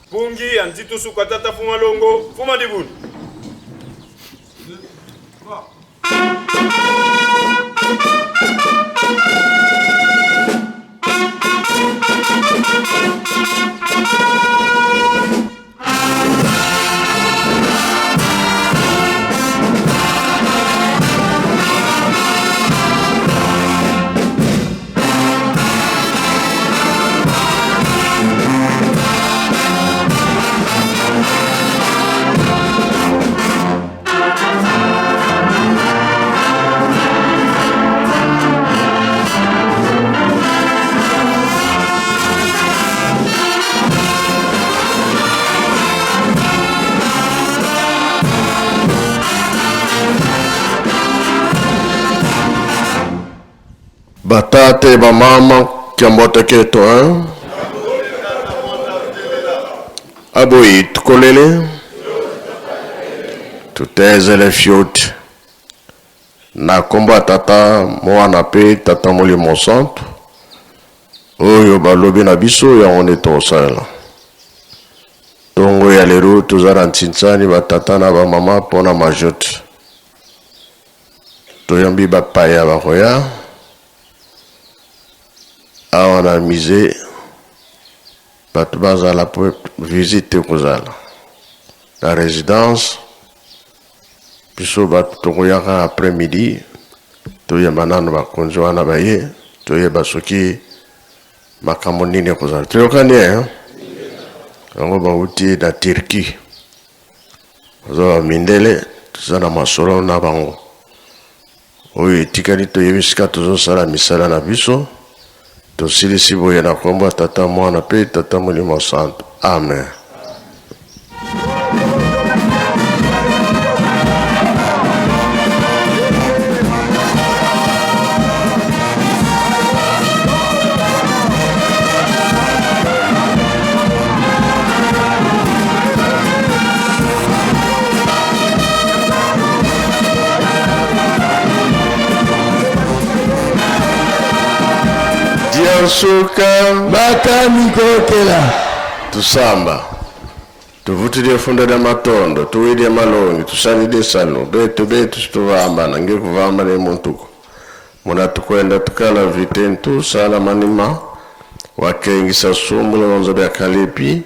Pungi anzitu sukatata fuma longo, fuma dibun. Batate ba mama kiambota keto aboyi tukolele tutezele fioti na komba tata mwana pe tata Molimo Santo oyo balobi na biso ya on etosala tongo ya lero tozala ntintsani batata na ba mama pona majoti toyambi bapaya bakoya awa na mise bato bazala po visite kozala la résidence biso bato tokoyaka après midi toyeba nano bakonzi wana baye toyeba soki makambo nini kozala toyokani yango bauti na Turquie ozo bamindele toza na masolo na bango oyo etikali toyebisika tozosala misala na biso tosilisi boye na kombo tata mwana pe tata Molimo Santo. Amen. Suka bakamikokela tusamba tuvutile funda da matondo tuwile malongi tusalide salo betu tuvamba nange kuvamba ne muntuko muna tukwenda tukala vitentu sala manima wakengisa sumbula wanzo bya kalipi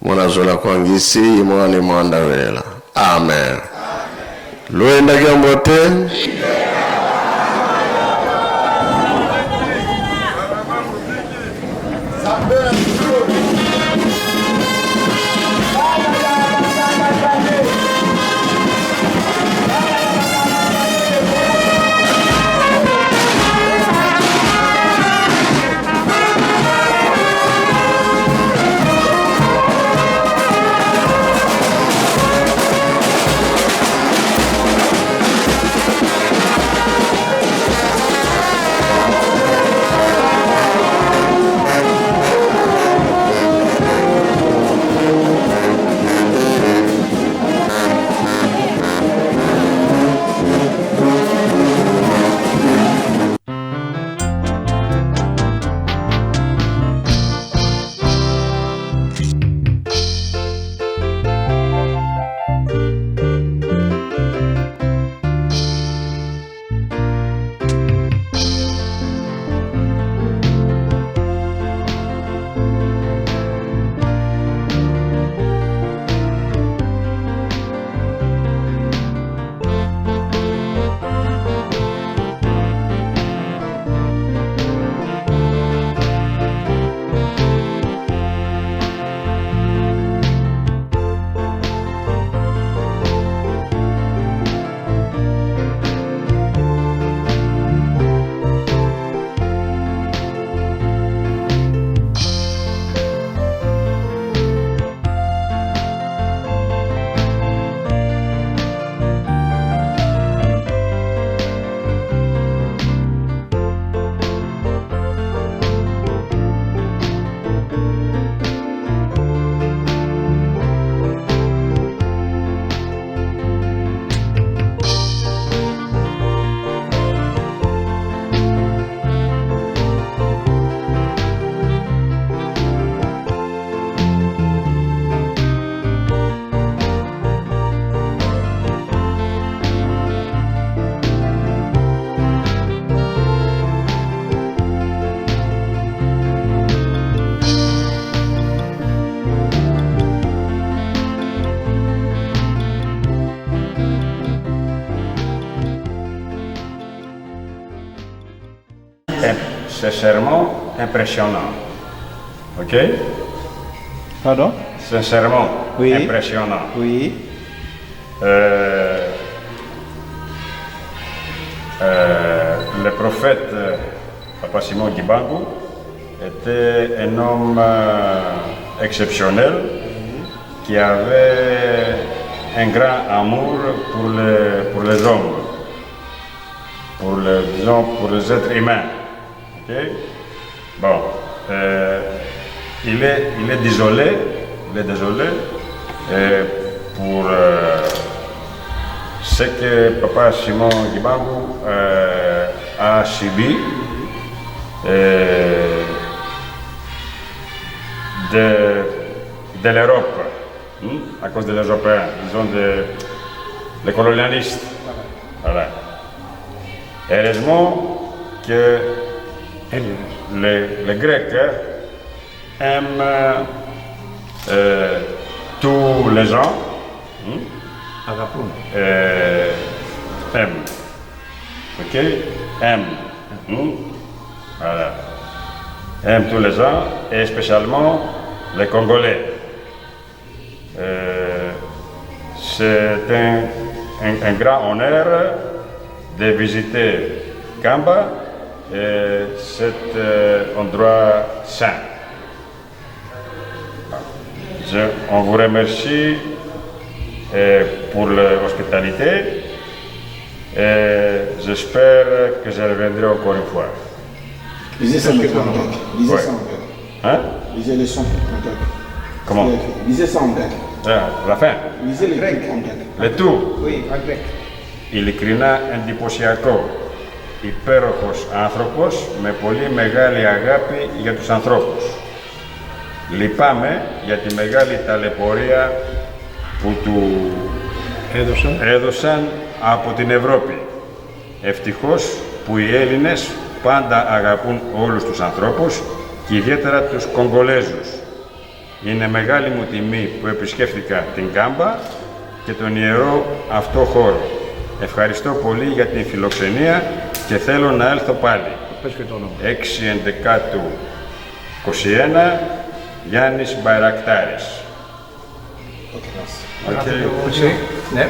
muna zola kwangisi imwana mwanda wela. Amen. Luenda gambote sincèrement impressionnant. Ok? Pardon? Sincèrement Oui. impressionnant. Oui. Le prophète Papa Simon Gibangu était un homme exceptionnel qui avait un grand amour pour les hommes, disons, pour les êtres humains. Ok? Bon, il est désolé pour ce que Papa Simon Gibangu a subi de l'Europe, à cause des Européens, disons des colonialistes. Voilà. Heureusement que les Grecs aiment tous les gens. Aiment. Ok? Aiment. Voilà. Aiment tous les gens et spécialement les Congolais. C'est un grand honneur de visiter Kamba et cet endroit saint. On vous remercie pour l'hospitalité et j'espère que je reviendrai encore une fois. Lisez ça en grec. Lisez Ouais. ça en grec. Hein? Lisez les sons en grec. Comment? Lisez ça en grec. La fin. Lisez les grec en grec. Le tout. Oui, en grec. Ειλικρινά εντυπωσιακό. Υπέροχος άνθρωπος με πολύ μεγάλη αγάπη για τους ανθρώπους. Λυπάμαι για τη μεγάλη ταλαιπωρία που του έδωσαν από την Ευρώπη. Ευτυχώς που οι Έλληνες πάντα αγαπούν όλους τους ανθρώπους και ιδιαίτερα τους Κογκολέζους. Είναι μεγάλη μου τιμή που επισκέφθηκα την Κάμπα και τον ιερό αυτό χώρο. Ευχαριστώ πολύ για την φιλοξενία και θέλω να έλθω πάλι. 6/11/21, Γιάννης Μπαϊρακτάρης. Ok, merci. Okay. Ναι,